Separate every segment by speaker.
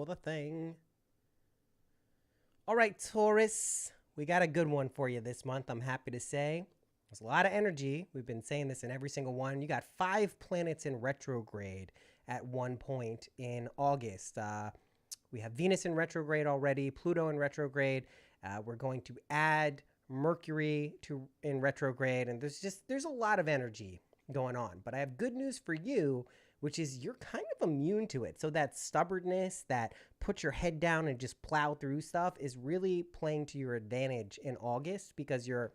Speaker 1: The thing. All right, Taurus, we got a good one for you this month, I'm happy to say. There's a lot of energy. We've been saying this in every single one. You got 5 planets in retrograde at one point in August. We have Venus in retrograde already, Pluto in retrograde. We're going to add Mercury to in retrograde, and there's a lot of energy going on. But I have good news for you, which is you're kind of immune to it. So that stubbornness, that put your head down and just plow through stuff is really playing to your advantage in August because you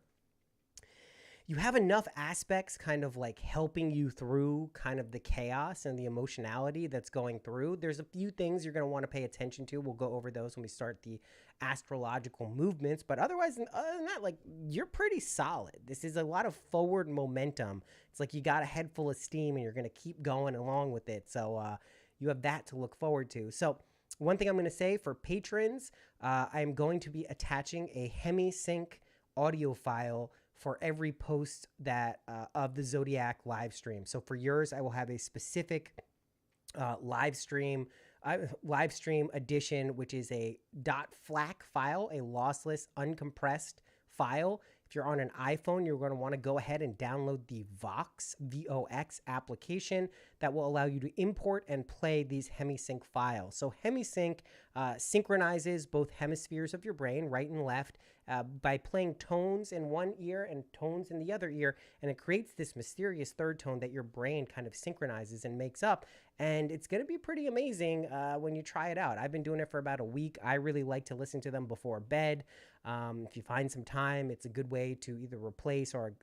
Speaker 1: have enough aspects kind of like helping you through kind of the chaos and the emotionality that's going through. There's a few things you're going to want to pay attention to. We'll go over those when we start the astrological movements. But otherwise, other than that, like you're pretty solid. This is a lot of forward momentum. It's like you got a head full of steam and you're going to keep going along with it. So you have that to look forward to. So one thing I'm going to say for patrons, I'm going to be attaching a hemi-sync audio file for every post that of the Zodiac live stream. So for yours, I will have a specific live stream edition, which is a .flac file, a lossless, uncompressed file. If you're on an iPhone, you're going to want to go ahead and download the Vox, VOX application that will allow you to import and play these hemisync files. So hemisync synchronizes both hemispheres of your brain, right and left, by playing tones in one ear and tones in the other ear, and it creates this mysterious third tone that your brain kind of synchronizes and makes up. And it's going to be pretty amazing when you try it out. I've been doing it for about a week. I really like to listen to them before bed. If you find some time, it's a good way to either replace or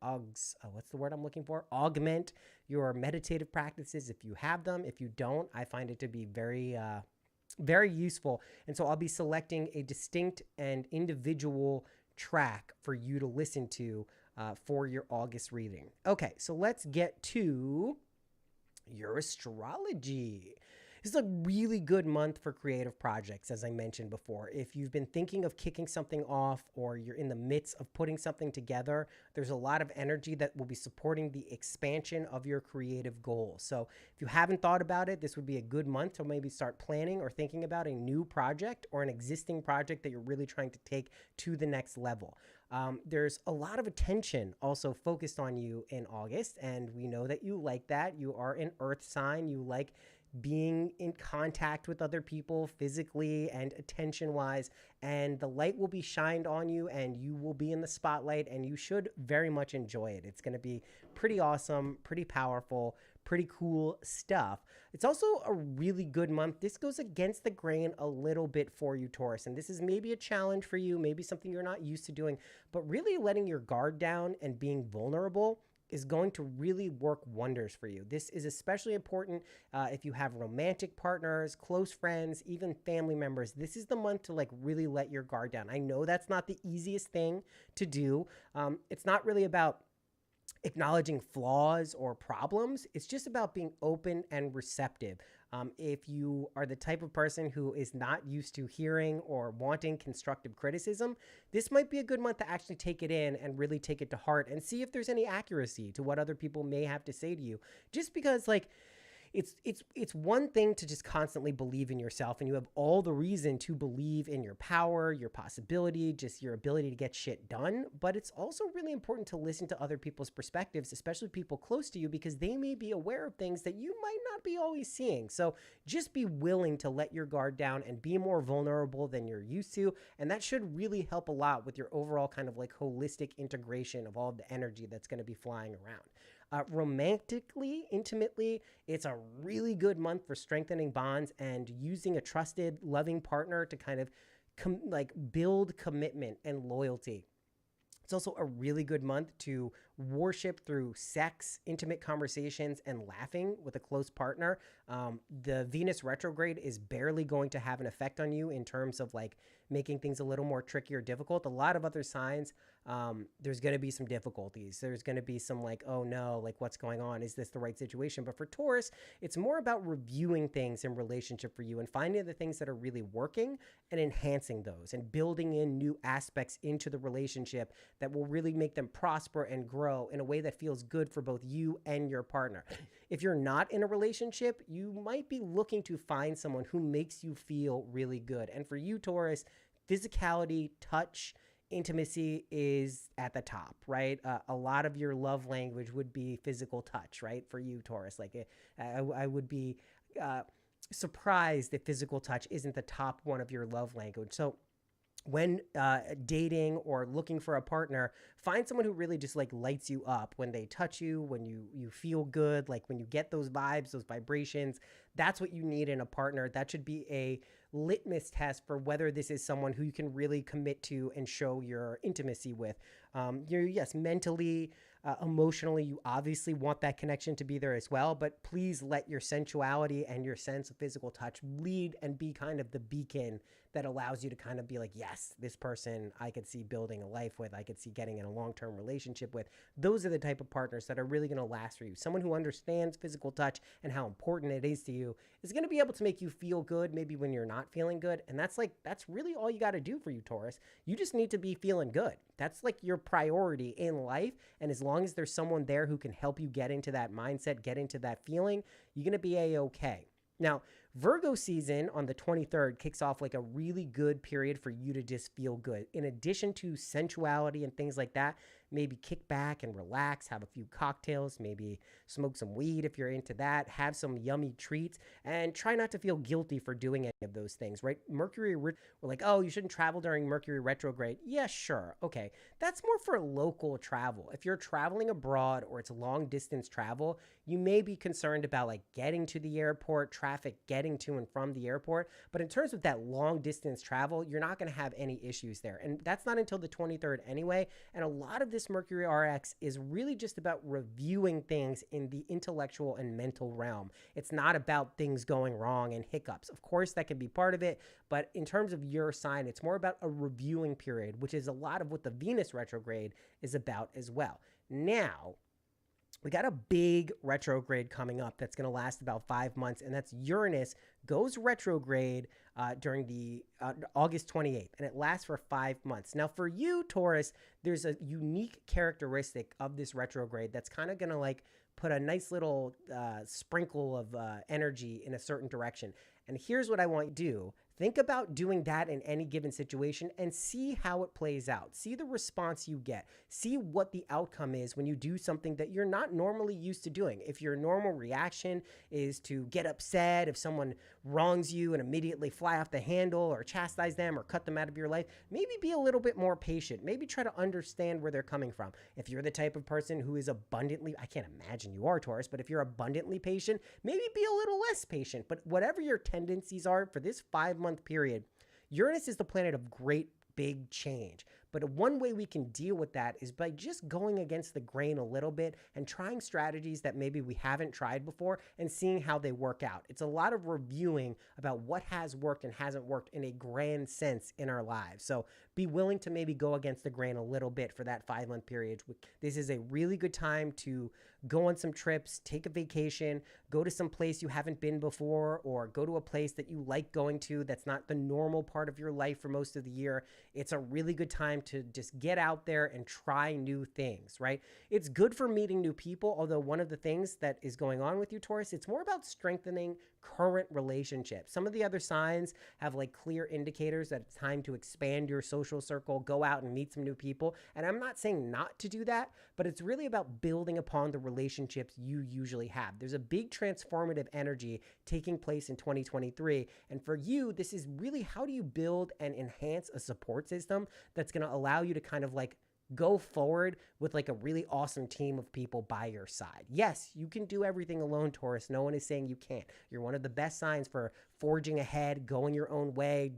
Speaker 1: what's the word I'm looking for? Augment your meditative practices if you have them. If you don't, I find it to be very useful. And so I'll be selecting a distinct and individual track for you to listen to for your August reading. Okay, so let's get to your astrology. This is a really good month for creative projects, as I mentioned before. If you've been thinking of kicking something off or you're in the midst of putting something together, there's a lot of energy that will be supporting the expansion of your creative goals. So if you haven't thought about it, this would be a good month to maybe start planning or thinking about a new project or an existing project that you're really trying to take to the next level. There's a lot of attention also focused on you in August, and we know that you like that. You are an earth sign. You like being in contact with other people physically and attention wise, and the light will be shined on you and you will be in the spotlight, and you should very much enjoy it. It's going to be pretty awesome, pretty powerful, pretty cool stuff. It's also a really good month. This goes against the grain a little bit for you, Taurus, and this is maybe a challenge for you, maybe something you're not used to doing, but really letting your guard down and being vulnerable is going to really work wonders for you. This is especially important if you have romantic partners, close friends, even family members. This is the month to like really let your guard down. I know that's not the easiest thing to do. It's not really about acknowledging flaws or problems. It's just about being open and receptive. If you are the type of person who is not used to hearing or wanting constructive criticism, this might be a good month to actually take it in and really take it to heart and see if there's any accuracy to what other people may have to say to you. Just because like it's one thing to just constantly believe in yourself, and you have all the reason to believe in your power, your possibility, just your ability to get shit done. But it's also really important to listen to other people's perspectives, especially people close to you, because they may be aware of things that you might not be always seeing. So just be willing to let your guard down and be more vulnerable than you're used to. And that should really help a lot with your overall kind of like holistic integration of all the energy that's going to be flying around. Romantically, intimately, it's a really good month for strengthening bonds and using a trusted, loving partner to kind of build commitment and loyalty. It's also a really good month to worship through sex, intimate conversations, and laughing with a close partner. The Venus retrograde is barely going to have an effect on you in terms of like making things a little more tricky or difficult. A lot of other signs, there's going to be some difficulties. There's going to be some like, oh no, like what's going on? Is this the right situation? But for Taurus, it's more about reviewing things in relationship for you and finding the things that are really working and enhancing those and building in new aspects into the relationship that will really make them prosper and grow grow in a way that feels good for both you and your partner. If you're not in a relationship, you might be looking to find someone who makes you feel really good. And for you, Taurus, physicality, touch, intimacy is at the top, right? A lot of your love language would be physical touch, right? For you, Taurus, like I would be surprised if physical touch isn't the top one of your love language. So when dating or looking for a partner, find someone who really just like lights you up when they touch you, when you feel good, like when you get those vibes, those vibrations. That's what you need in a partner. That should be a litmus test for whether this is someone who you can really commit to and show your intimacy with. Yes, mentally, emotionally, you obviously want that connection to be there as well, but please let your sensuality and your sense of physical touch lead and be kind of the beacon that allows you to kind of be like, yes, this person I could see building a life with, I could see getting in a long-term relationship with. Those are the type of partners that are really going to last for you. Someone who understands physical touch and how important it is to you is going to be able to make you feel good maybe when you're not feeling good. And that's really all you got to do for you, Taurus. You just need to be feeling good. That's like your priority in life. And as long as there's someone there who can help you get into that mindset, get into that feeling, you're going to be A-okay. Now, Virgo season on the 23rd kicks off like a really good period for you to just feel good. In addition to sensuality and things like that, maybe kick back and relax, have a few cocktails, maybe smoke some weed if you're into that, have some yummy treats, and try not to feel guilty for doing any of those things, right? We're like, oh, you shouldn't travel during Mercury retrograde. Yeah, sure. Okay. That's more for local travel. If you're traveling abroad or it's long distance travel, you may be concerned about like getting to the airport, traffic, getting to and from the airport. But in terms of that long distance travel, you're not going to have any issues there. And that's not until the 23rd anyway. And a lot of this Mercury RX is really just about reviewing things in the intellectual and mental realm. It's not about things going wrong and hiccups. Of course, that can be part of it. But in terms of your sign, it's more about a reviewing period, which is a lot of what the Venus retrograde is about as well. Now, we got a big retrograde coming up that's going to last about 5 months, and that's Uranus goes retrograde during the August 28th, and it lasts for 5 months. Now, for you, Taurus, there's a unique characteristic of this retrograde that's kind of going to like put a nice little sprinkle of energy in a certain direction. And here's what I want you to do. Think about doing that in any given situation and see how it plays out. See the response you get. See what the outcome is when you do something that you're not normally used to doing. If your normal reaction is to get upset if someone wrongs you and immediately fly off the handle or chastise them or cut them out of your life, maybe be a little bit more patient. Maybe try to understand where they're coming from. If you're the type of person who is abundantly, I can't imagine you are, Taurus, but if you're abundantly patient, maybe be a little less patient. But whatever your tendencies are for this 5-month period, Uranus is the planet of great big change. But one way we can deal with that is by just going against the grain a little bit and trying strategies that maybe we haven't tried before and seeing how they work out. It's a lot of reviewing about what has worked and hasn't worked in a grand sense in our lives. So be willing to maybe go against the grain a little bit for that 5-month period. This is a really good time to go on some trips, take a vacation, go to some place you haven't been before, or go to a place that you like going to that's not the normal part of your life for most of the year. It's a really good time to just get out there and try new things, right? It's good for meeting new people, although one of the things that is going on with you, Taurus, it's more about strengthening current relationships. Some of the other signs have like clear indicators that it's time to expand your social circle, go out and meet some new people. And I'm not saying not to do that, but it's really about building upon the relationships you usually have. There's a big transformative energy taking place in 2023. And for you, this is really how do you build and enhance a support system that's going to allow you to kind of like go forward with like a really awesome team of people by your side. Yes, you can do everything alone, Taurus. No one is saying you can't. You're one of the best signs for forging ahead, going your own way,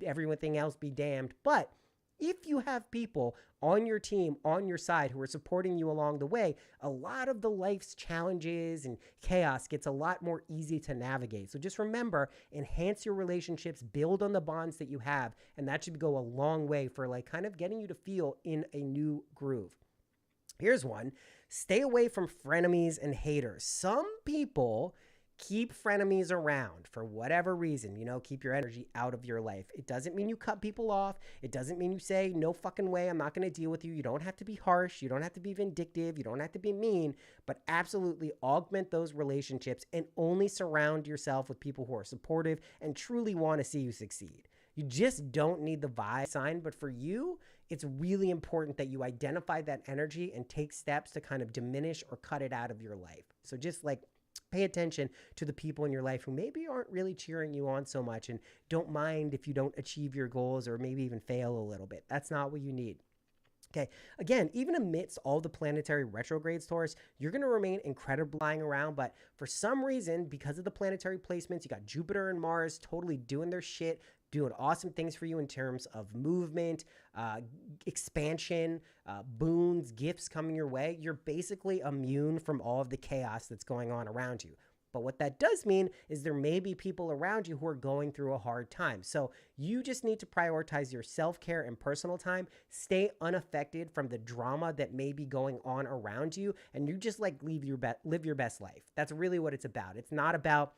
Speaker 1: everything else be damned. But if you have people on your team, on your side, who are supporting you along the way, a lot of the life's challenges and chaos gets a lot more easy to navigate. So just remember, enhance your relationships, build on the bonds that you have, and that should go a long way for like kind of getting you to feel in a new groove. Here's one. Stay away from frenemies and haters. Some people Keep frenemies around for whatever reason, keep your energy out of your life. It doesn't mean you cut people off. It doesn't mean you say, no fucking way, I'm not going to deal with you. You don't have to be harsh. You don't have to be vindictive. You don't have to be mean, but absolutely augment those relationships and only surround yourself with people who are supportive and truly want to see you succeed. You just don't need the vibe sign, but for you, it's really important that you identify that energy and take steps to kind of diminish or cut it out of your life. So just pay attention to the people in your life who maybe aren't really cheering you on so much and don't mind if you don't achieve your goals or maybe even fail a little bit. That's not what you need. Okay, again, even amidst all the planetary retrogrades, Taurus, you're going to remain incredibly lying around, but for some reason, because of the planetary placements, you got Jupiter and Mars totally doing their shit, doing awesome things for you in terms of movement, expansion, boons, gifts coming your way. You're basically immune from all of the chaos that's going on around you. But what that does mean is there may be people around you who are going through a hard time. So you just need to prioritize your self-care and personal time, stay unaffected from the drama that may be going on around you, and you just live your best life. That's really what it's about. It's not about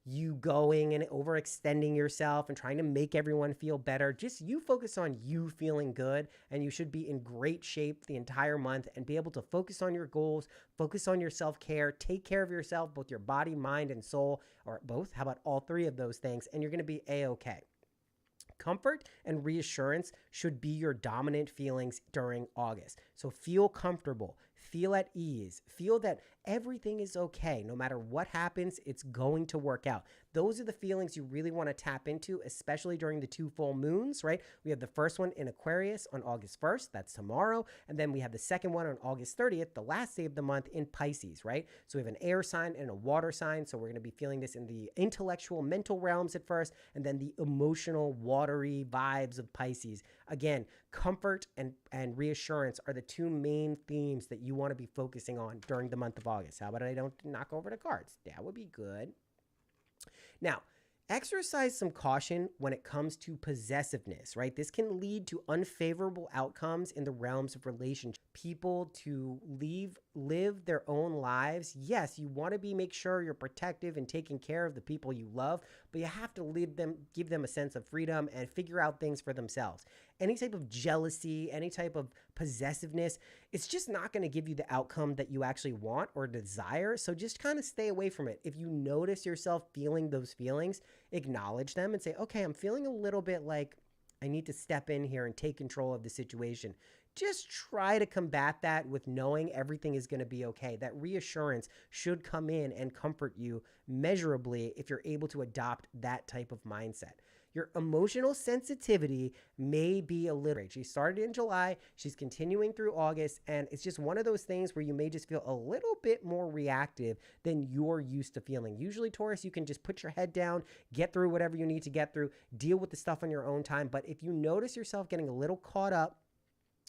Speaker 1: you going and overextending yourself and trying to make everyone feel better. Just you focus on you feeling good, and you should be in great shape the entire month and be able to focus on your goals, focus on your self-care, take care of yourself, both your body, mind, and soul, or both. How about all three of those things? And you're going to be A-okay. Comfort and reassurance should be your dominant feelings during August. So feel comfortable, feel at ease, feel that everything is okay. No matter what happens, it's going to work out. Those are the feelings you really want to tap into, especially during the 2 full moons, right? We have the first one in Aquarius on August 1st. That's tomorrow. And then we have the second one on August 30th, the last day of the month, in Pisces, right? So we have an air sign and a water sign. So we're going to be feeling this in the intellectual, mental realms at first, and then the emotional, watery vibes of Pisces. Again, comfort and reassurance are the 2 main themes that you want to be focusing on during the month of August. How about I don't knock over the cards? That would be good. Now, exercise some caution when it comes to possessiveness, right? This can lead to unfavorable outcomes in the realms of relationships. People to live their own lives. Yes, you want to make sure you're protective and taking care of the people you love, but you have to give them a sense of freedom and figure out things for themselves. Any type of jealousy, any type of possessiveness, it's just not going to give you the outcome that you actually want or desire. So just kind of stay away from it. If you notice yourself feeling those feelings, acknowledge them and say, okay, I'm feeling a little bit like I need to step in here and take control of the situation. Just try to combat that with knowing everything is going to be okay. That reassurance should come in and comfort you measurably if you're able to adopt that type of mindset. Your emotional sensitivity may be a little. She started in July. She's continuing through August. And it's just one of those things where you may just feel a little bit more reactive than you're used to feeling. Usually, Taurus, you can just put your head down, get through whatever you need to get through, deal with the stuff on your own time. But if you notice yourself getting a little caught up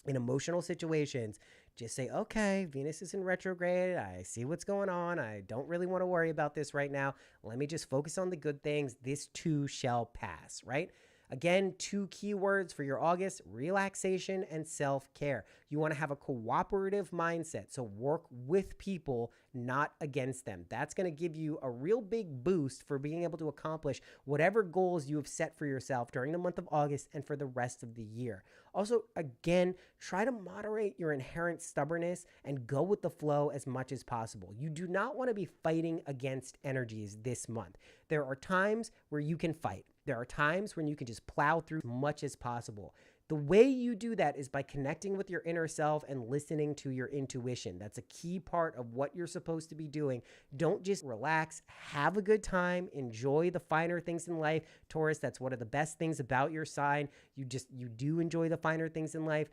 Speaker 1: in emotional situations, just say, okay, Venus is in retrograde. I see what's going on. I don't really want to worry about this right now. Let me just focus on the good things. This too shall pass, right? Again, 2 keywords for your August: relaxation and self-care. You want to have a cooperative mindset. So work with people, not against them. That's going to give you a real big boost for being able to accomplish whatever goals you have set for yourself during the month of August and for the rest of the year. Also, again, try to moderate your inherent stubbornness and go with the flow as much as possible. You do not want to be fighting against energies this month. There are times where you can fight. There are times when you can just plow through as much as possible. The way you do that is by connecting with your inner self and listening to your intuition. That's a key part of what you're supposed to be doing. Don't just relax, have a good time, enjoy the finer things in life. Taurus, that's one of the best things about your sign. You do enjoy the finer things in life.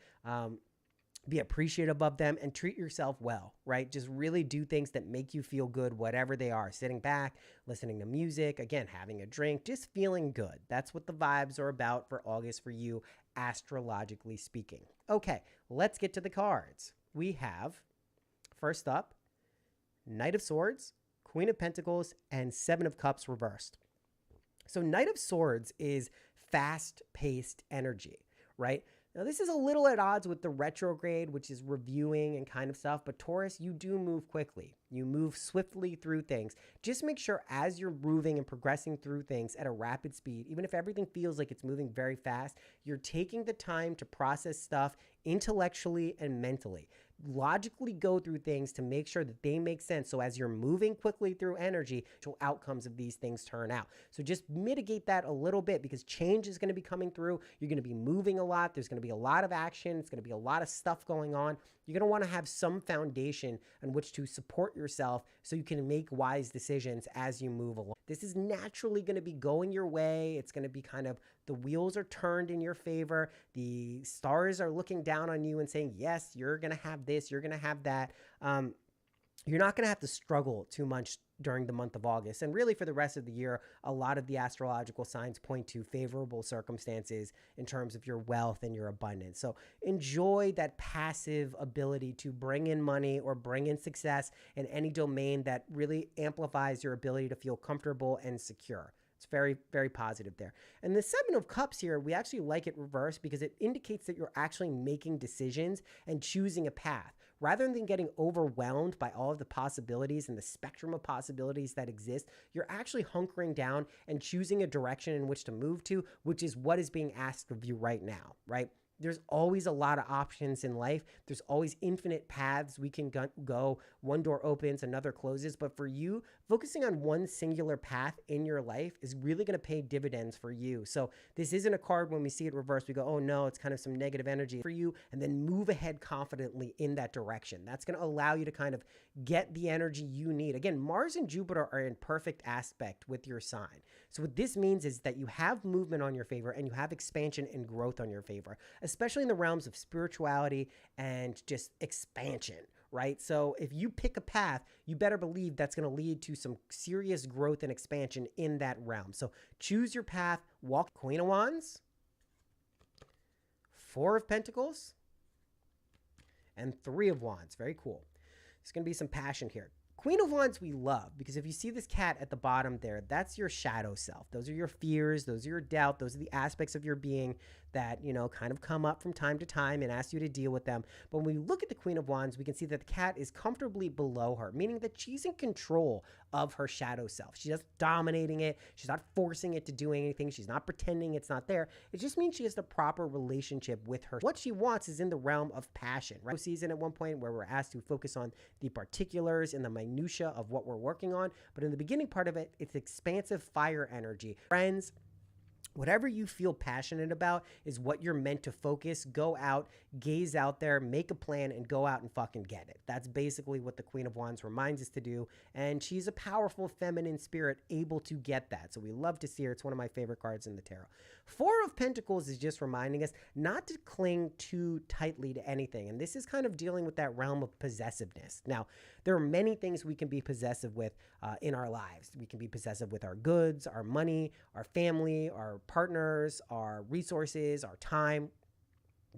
Speaker 1: Be appreciative of them and treat yourself well, right? Just really do things that make you feel good, whatever they are. Sitting back, listening to music, again, having a drink, just feeling good. That's what the vibes are about for August for you, astrologically speaking. Okay, let's get to the cards. We have, first up, Knight of Swords, Queen of Pentacles, and 7 of Cups reversed. So Knight of Swords is fast-paced energy, right? Now, this is a little at odds with the retrograde, which is reviewing and kind of stuff, but Taurus, you do move quickly. You move swiftly through things. Just make sure as you're moving and progressing through things at a rapid speed, even if everything feels like it's moving very fast, you're taking the time to process stuff intellectually and mentally. Logically go through things to make sure that they make sense. So as you're moving quickly through energy, outcomes of these things turn out. So just mitigate that a little bit, because change is going to be coming through. You're going to be moving a lot. There's going to be a lot of action. It's going to be a lot of stuff going on. You're going to want to have some foundation on which to support yourself so you can make wise decisions as you move along. This is naturally going to be going your way. It's going to be kind of, the wheels are turned in your favor. The stars are looking down on you and saying, yes, you're going to have this, you're going to have that. You're not going to have to struggle too much during the month of August. And really for the rest of the year, a lot of the astrological signs point to favorable circumstances in terms of your wealth and your abundance. So enjoy that passive ability to bring in money or bring in success in any domain that really amplifies your ability to feel comfortable and secure. It's very, very positive there. And the Seven of Cups here, we actually like it reversed because it indicates that you're actually making decisions and choosing a path. Rather than getting overwhelmed by all of the possibilities and the spectrum of possibilities that exist, you're actually hunkering down and choosing a direction in which to move to, which is what is being asked of you right now, right? There's always a lot of options in life. There's always infinite paths we can go. One door opens, another closes. But for you, focusing on one singular path in your life is really going to pay dividends for you. So this isn't a card when we see it reversed, we go, oh no, it's kind of some negative energy for you, and then move ahead confidently in that direction. That's going to allow you to kind of get the energy you need. Again, Mars and Jupiter are in perfect aspect with your sign. So what this means is that you have movement on your favor and you have expansion and growth on your favor, especially in the realms of spirituality and just expansion, right? So if you pick a path, you better believe that's going to lead to some serious growth and expansion in that realm. So choose your path, walk. Queen of Wands, Four of Pentacles, and Three of Wands. Very cool. There's going to be some passion here. Queen of Wands we love because if you see this cat at the bottom there, that's your shadow self. Those are your fears. Those are your doubt. Those are the aspects of your being that, you know, kind of come up from time to time and ask you to deal with them. But when we look at the Queen of Wands, we can see that the cat is comfortably below her, meaning that she's in control of her shadow self. She's just dominating it. She's not forcing it to do anything. She's not pretending it's not there. It just means she has the proper relationship with her. What she wants is in the realm of passion, right? Season at one point where we're asked to focus on the particulars and the minutia of what we're working on. But in the beginning part of it, it's expansive fire energy. Friends, whatever you feel passionate about is what you're meant to focus. Go out, gaze out there, make a plan, and go out and fucking get it. That's basically what the Queen of Wands reminds us to do. And she's a powerful feminine spirit able to get that. So we love to see her. It's one of my favorite cards in the tarot. Four of Pentacles is just reminding us not to cling too tightly to anything. And this is kind of dealing with that realm of possessiveness. Now, there are many things we can be possessive with in our lives. We can be possessive with our goods, our money, our family, our partners, our resources, our time.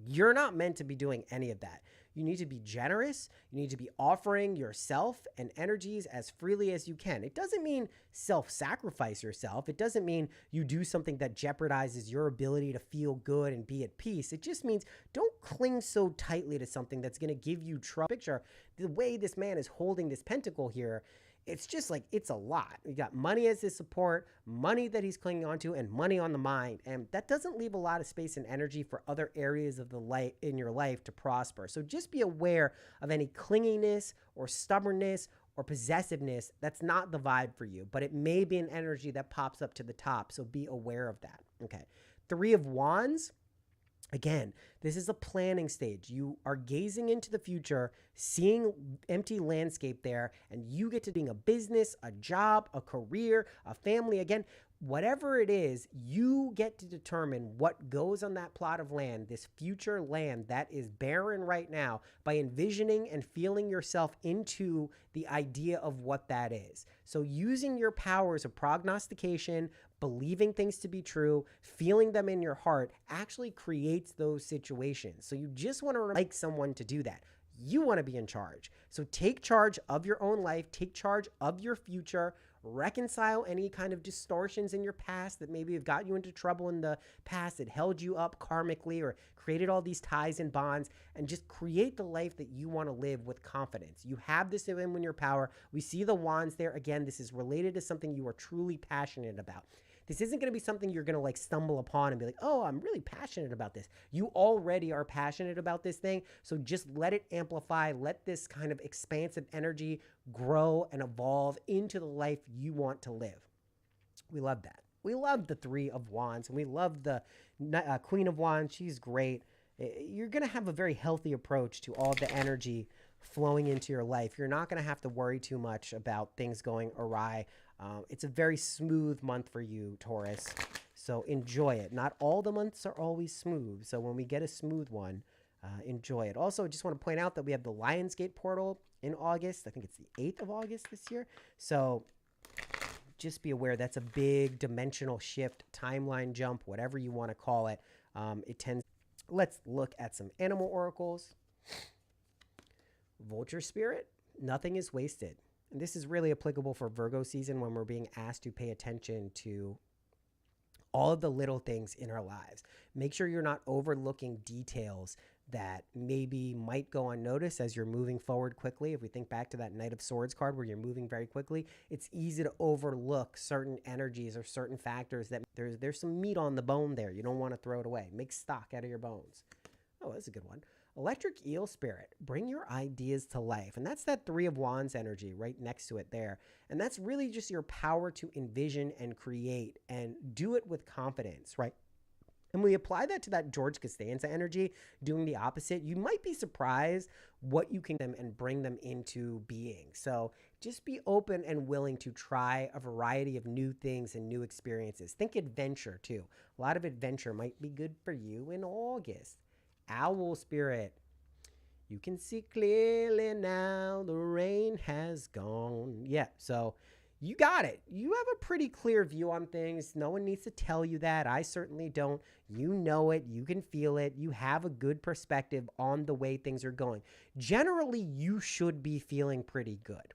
Speaker 1: You're not meant to be doing any of that. You need to be generous. You need to be offering yourself and energies as freely as you can. It doesn't mean self-sacrifice yourself. It doesn't mean you do something that jeopardizes your ability to feel good and be at peace. It just means don't cling so tightly to something that's going to give you trouble. Picture the way this man is holding this pentacle here. It's just like, it's a lot. You got money as his support, money that he's clinging onto, and money on the mind. And that doesn't leave a lot of space and energy for other areas of the life in your life to prosper. So just be aware of any clinginess or stubbornness or possessiveness. That's not the vibe for you, but it may be an energy that pops up to the top. So be aware of that. Okay. Three of Wands. Again, this is a planning stage. You are gazing into the future, seeing empty landscape there, and you get to doing a business, a job, a career, a family. Again, whatever it is, you get to determine what goes on that plot of land, this future land that is barren right now, by envisioning and feeling yourself into the idea of what that is. So using your powers of prognostication, believing things to be true, feeling them in your heart actually creates those situations. So you just want to like someone to do that. You want to be in charge. So take charge of your own life, take charge of your future, reconcile any kind of distortions in your past that maybe have got you into trouble in the past, that held you up karmically or created all these ties and bonds, and just create the life that you want to live with confidence. You have this in your power. We see the wands there. Again, this is related to something you are truly passionate about. This isn't going to be something you're going to like stumble upon and be like, oh, I'm really passionate about this. You already are passionate about this thing. So just let it amplify. Let this kind of expansive energy grow and evolve into the life you want to live. We love that. We love the Three of Wands, and we love the Queen of Wands. She's great. You're going to have a very healthy approach to all the energy flowing into your life. You're not going to have to worry too much about things going awry. It's a very smooth month for you, Taurus. So enjoy it. Not all the months are always smooth. So when we get a smooth one, enjoy it. Also, I just want to point out that we have the Lionsgate portal in August. I think it's the 8th of August this year. So just be aware that's a big dimensional shift, timeline jump, whatever you want to call it. It tends. Let's look at some animal oracles. Vulture spirit, nothing is wasted. And this is really applicable for Virgo season when we're being asked to pay attention to all of the little things in our lives. Make sure you're not overlooking details that maybe might go unnoticed as you're moving forward quickly. If we think back to that Knight of Swords card where you're moving very quickly, it's easy to overlook certain energies or certain factors that there's some meat on the bone there. You don't want to throw it away. Make stock out of your bones. Oh, that's a good one. Electric eel spirit, bring your ideas to life. And that's that Three of Wands energy right next to it there. And that's really just your power to envision and create and do it with confidence, right? And we apply that to that George Costanza energy, doing the opposite. You might be surprised what you can do and bring them into being. So just be open and willing to try a variety of new things and new experiences. Think adventure too. A lot of adventure might be good for you in August. Owl spirit, you can see clearly now, the rain has gone. Yeah, so you got it. You have a pretty clear view on things. No one needs to tell you that. I certainly don't. You know it. You can feel it. You have a good perspective on the way things are going. Generally, you should be feeling pretty good.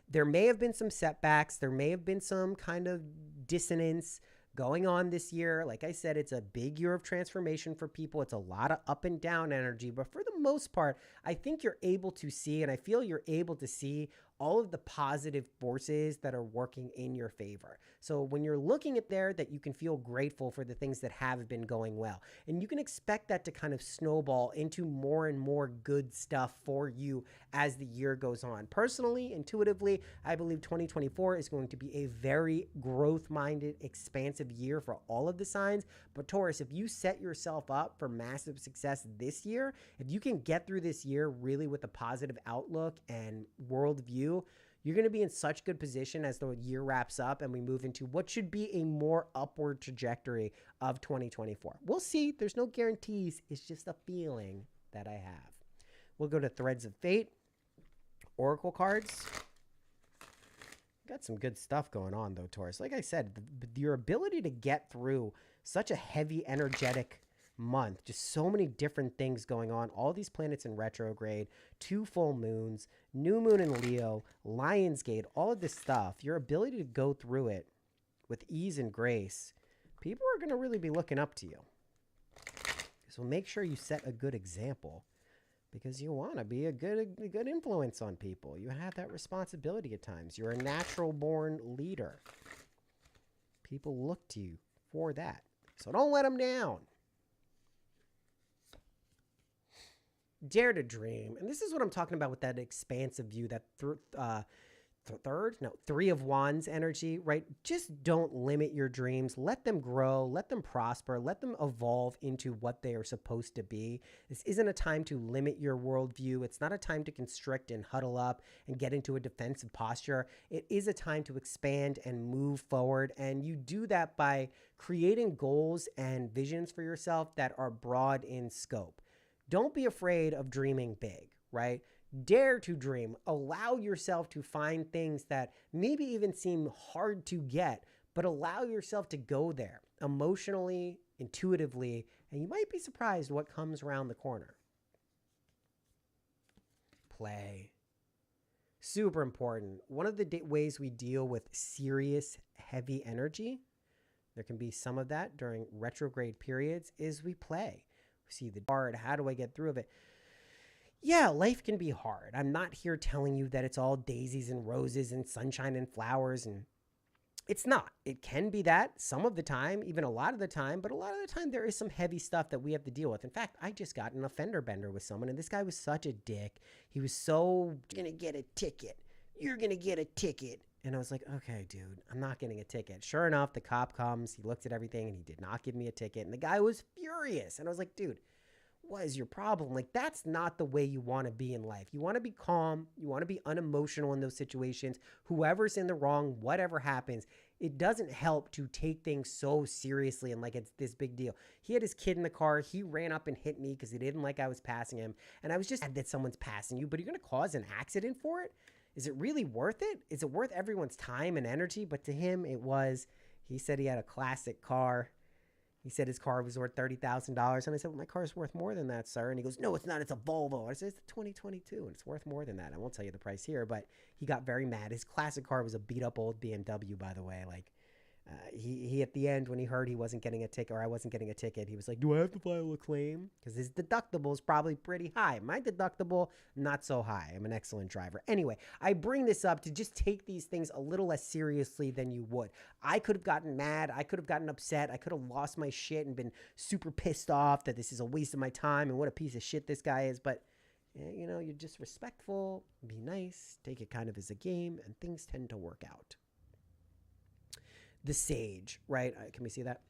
Speaker 1: There may have been some setbacks. There may have been some kind of dissonance going on this year. Like I said, it's a big year of transformation for people. It's a lot of up and down energy, but for the most part, I think you're able to see, and I feel you're able to see all of the positive forces that are working in your favor. So when you're looking at there, that you can feel grateful for the things that have been going well. And you can expect that to kind of snowball into more and more good stuff for you as the year goes on. Personally, intuitively, I believe 2024 is going to be a very growth-minded, expansive year for all of the signs. But Taurus, if you set yourself up for massive success this year, if you can get through this year really with a positive outlook and worldview, you're going to be in such good position as the year wraps up and we move into what should be a more upward trajectory of 2024. We'll see. There's no guarantees. It's just a feeling that I have. We'll go to Threads of Fate, Oracle cards. Got some good stuff going on though, Taurus. Like I said, your ability to get through such a heavy, energetic month, just so many different things going on, all these planets in retrograde, 2 full moons, new moon in Leo, Lionsgate, all of this stuff, your ability to go through it with ease and grace, people are going to really be looking up to you. So make sure you set a good example, because you want to be a good influence on people. You have that responsibility at times. You're a natural born leader. People look to you for that. So don't let them down. Dare to dream. And this is what I'm talking about with that expansive view, that Three of Wands energy, right? Just don't limit your dreams. Let them grow, let them prosper, let them evolve into what they are supposed to be. This isn't a time to limit your worldview. It's not a time to constrict and huddle up and get into a defensive posture. It is a time to expand and move forward. And you do that by creating goals and visions for yourself that are broad in scope. Don't be afraid of dreaming big, right? Dare to dream. Allow yourself to find things that maybe even seem hard to get, but allow yourself to go there emotionally, intuitively, and you might be surprised what comes around the corner. Play. Super important. One of the ways we deal with serious, heavy energy, there can be some of that during retrograde periods, is we play. We see the card, how do I get through of it? Yeah, life can be hard. I'm not here telling you that it's all daisies and roses and sunshine and flowers, and it's not. It can be that some of the time, even a lot of the time, but a lot of the time there is some heavy stuff that we have to deal with. In fact, I just got in a fender bender with someone, and this guy was such a dick. He was so, gonna get a ticket. You're gonna get a ticket. And I was like, okay, dude, I'm not getting a ticket. Sure enough, the cop comes, he looks at everything, and he did not give me a ticket. And the guy was furious. And I was like, dude, what is your problem? Like, that's not the way you want to be in life. You want to be calm. You want to be unemotional in those situations. Whoever's in the wrong, whatever happens, it doesn't help to take things so seriously and like it's this big deal. He had his kid in the car. He ran up and hit me because he didn't like I was passing him. And I was just mad that someone's passing you, but you're going to cause an accident for it? Is it really worth it? Is it worth everyone's time and energy? But to him, it was. He said he had a classic car. He said his car was worth $30,000. And I said, well, my car's worth more than that, sir. And he goes, no, it's not. It's a Volvo. I said, it's a 2022 and it's worth more than that. I won't tell you the price here, but he got very mad. His classic car was a beat up old BMW, by the way. Like, he at the end, when he heard he wasn't getting a ticket or I wasn't getting a ticket, he was like, do I have to file a claim? Because his deductible is probably pretty high. My deductible, not so high. I'm an excellent driver. Anyway, I bring this up to just take these things a little less seriously than you would. I could have gotten mad. I could have gotten upset. I could have lost my shit and been super pissed off that this is a waste of my time and what a piece of shit this guy is. But, you know, you're just respectful, be nice, take it kind of as a game, and things tend to work out. The sage, right? Can we see that?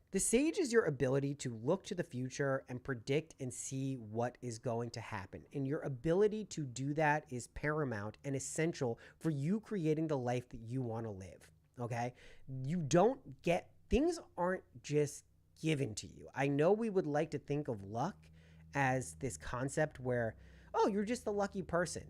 Speaker 1: The sage is your ability to look to the future and predict and see what is going to happen. And your ability to do that is paramount and essential for you creating the life that you want to live, okay? You don't get, things aren't just given to you. I know we would like to think of luck as this concept where, oh, you're just a lucky person.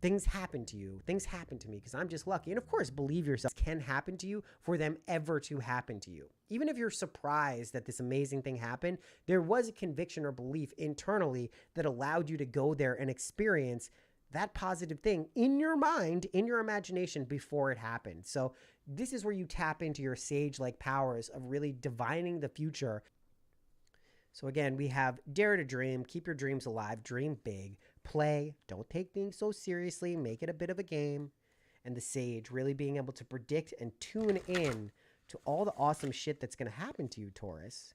Speaker 1: Things happen to you. Things happen to me because I'm just lucky. And of course, believe yourself, can happen to you for them ever to happen to you. Even if you're surprised that this amazing thing happened, there was a conviction or belief internally that allowed you to go there and experience that positive thing in your mind, in your imagination before it happened. So this is where you tap into your sage-like powers of really divining the future. So again, we have dare to dream, keep your dreams alive, dream big, play, don't take things so seriously, make it a bit of a game. And the sage, really being able to predict and tune in to all the awesome shit that's going to happen to you, Taurus.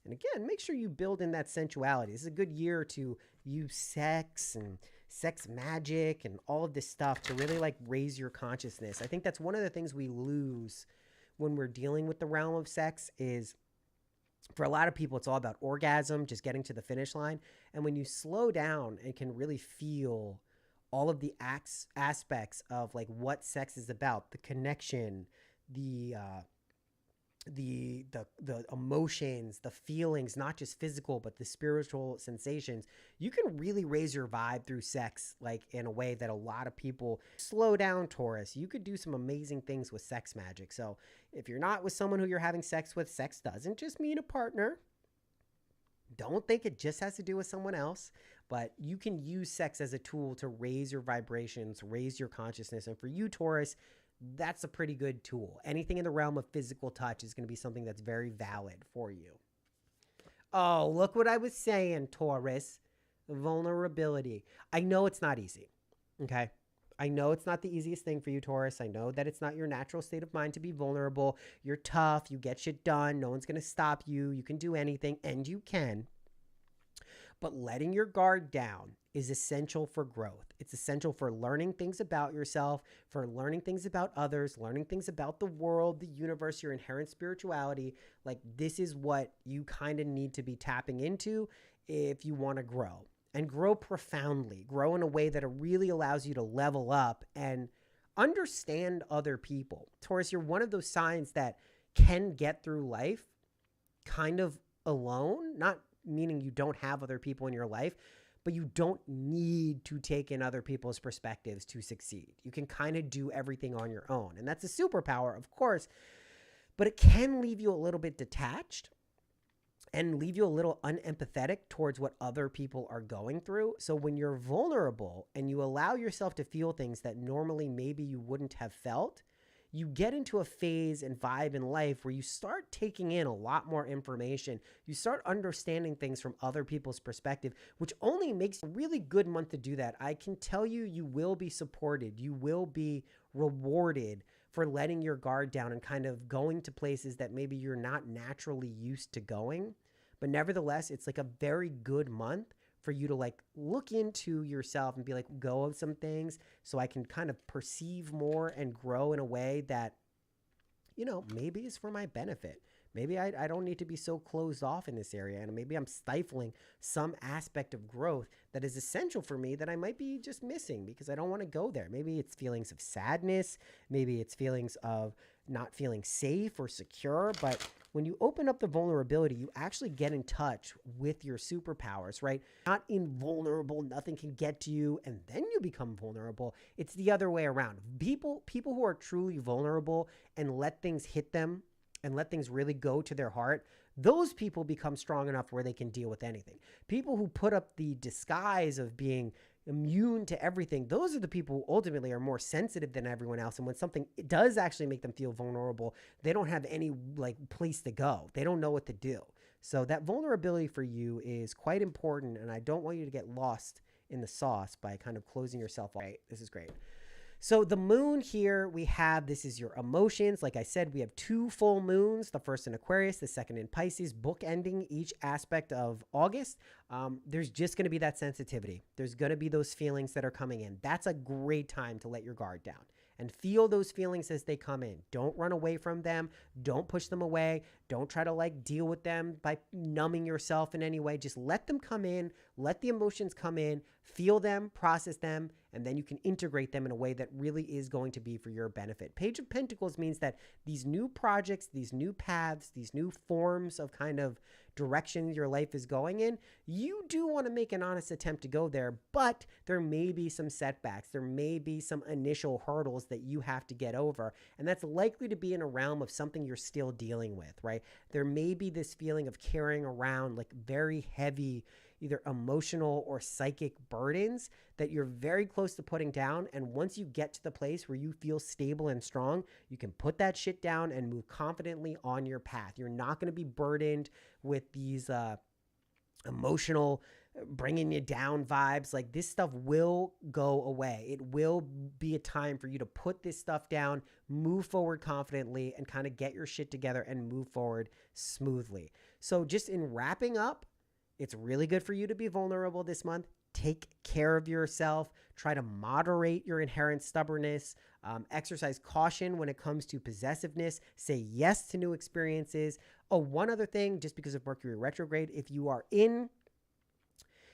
Speaker 1: And again, make sure you build in that sensuality. This is a good year to use sex and sex magic and all of this stuff to really like raise your consciousness. I think that's one of the things we lose when we're dealing with the realm of sex is, for a lot of people, it's all about orgasm, just getting to the finish line. And when you slow down and can really feel all of the aspects of like what sex is about, the connection, the emotions, the feelings, not just physical, but the spiritual sensations, you can really raise your vibe through sex, like in a way that a lot of people slow down. Taurus, you could do some amazing things with sex magic. So if you're not with someone who you're having sex with, sex doesn't just mean a partner. Don't think it just has to do with someone else, but you can use sex as a tool to raise your vibrations, raise your consciousness. And for you, Taurus, that's a pretty good tool. Anything in the realm of physical touch is going to be something that's very valid for you. Oh, look what I was saying, Taurus. Vulnerability. I know it's not easy, okay? I know it's not the easiest thing for you, Taurus. I know that it's not your natural state of mind to be vulnerable. You're tough. You get shit done. No one's going to stop you. You can do anything, and you can. But letting your guard down is essential for growth. It's essential for learning things about yourself, for learning things about others, learning things about the world, the universe, your inherent spirituality. Like, this is what you kind of need to be tapping into if you want to grow. And grow profoundly, grow in a way that it really allows you to level up and understand other people. Taurus, you're one of those signs that can get through life kind of alone, not meaning you don't have other people in your life, but you don't need to take in other people's perspectives to succeed. You can kind of do everything on your own. And that's a superpower, of course, but it can leave you a little bit detached. and leave you a little unempathetic towards what other people are going through. So when you're vulnerable and you allow yourself to feel things that normally maybe you wouldn't have felt, you get into a phase and vibe in life where you start taking in a lot more information. You start understanding things from other people's perspective, which only makes a really good month to do that. I can tell you, you will be supported. You will be rewarded for letting your guard down and kind of going to places that maybe you're not naturally used to going. But nevertheless, it's like a very good month for you to like look into yourself and be like, go of some things so I can kind of perceive more and grow in a way that, you know, maybe is for my benefit. Maybe I don't need to be so closed off in this area. And maybe I'm stifling some aspect of growth that is essential for me that I might be just missing because I don't want to go there. Maybe it's feelings of sadness. Maybe it's feelings of not feeling safe or secure. But when you open up the vulnerability, you actually get in touch with your superpowers, right? Not invulnerable, nothing can get to you, and then you become vulnerable. It's the other way around. People who are truly vulnerable and let things hit them and let things really go to their heart, those people become strong enough where they can deal with anything. People who put up the disguise of being immune to everything, those are the people who ultimately are more sensitive than everyone else. And when something does actually make them feel vulnerable, they don't have any like place to go. They don't know what to do. So that vulnerability for you is quite important. And I don't want you to get lost in the sauce by kind of closing yourself off. Right? This is great. So the moon here, we have, this is your emotions. Like I said, we have 2 full moons, the first in Aquarius, the second in Pisces, bookending each aspect of August. There's just going to be that sensitivity. There's going to be those feelings that are coming in. That's a great time to let your guard down and feel those feelings as they come in. Don't run away from them. Don't push them away. Don't try to like deal with them by numbing yourself in any way. Just let them come in. Let the emotions come in, feel them, process them, and then you can integrate them in a way that really is going to be for your benefit. Page of Pentacles means that these new projects, these new paths, these new forms of kind of direction your life is going in, you do want to make an honest attempt to go there, but there may be some setbacks. There may be some initial hurdles that you have to get over, and that's likely to be in a realm of something you're still dealing with, right? There may be this feeling of carrying around like very heavy either emotional or psychic burdens that you're very close to putting down. And once you get to the place where you feel stable and strong, you can put that shit down and move confidently on your path. You're not going to be burdened with these emotional, bringing you down vibes. Like this stuff will go away. It will be a time for you to put this stuff down, move forward confidently, and kind of get your shit together and move forward smoothly. So just in wrapping up, it's really good for you to be vulnerable this month. Take care of yourself. Try to moderate your inherent stubbornness. Exercise caution when it comes to possessiveness. Say yes to new experiences. Oh, one other thing, just because of Mercury retrograde, if you are in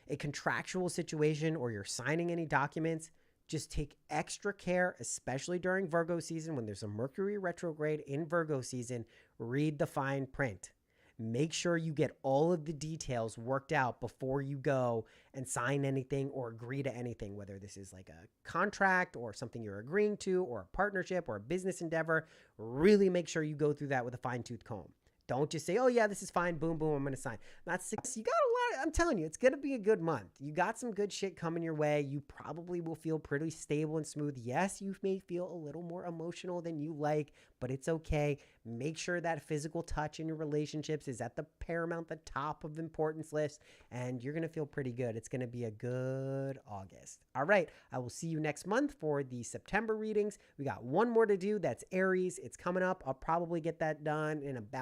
Speaker 1: a contractual situation or you're signing any documents, just take extra care, especially during Virgo season when there's a Mercury retrograde in Virgo season. Read the fine print. Make sure you get all of the details worked out before you go and sign anything or agree to anything, whether this is like a contract or something you're agreeing to or a partnership or a business endeavor. Really make sure you go through that with a fine-tooth comb. Don't just say, oh yeah, this is fine. Boom, boom, I'm going to sign. That's six. You got a lot. I'm telling you, it's going to be a good month. You got some good shit coming your way. You probably will feel pretty stable and smooth. Yes, you may feel a little more emotional than you like, but it's okay. Make sure that physical touch in your relationships is at the paramount, the top of importance list, and you're going to feel pretty good. It's going to be a good August. All right. I will see you next month for the September readings. We got one more to do. That's Aries. It's coming up. I'll probably get that done in about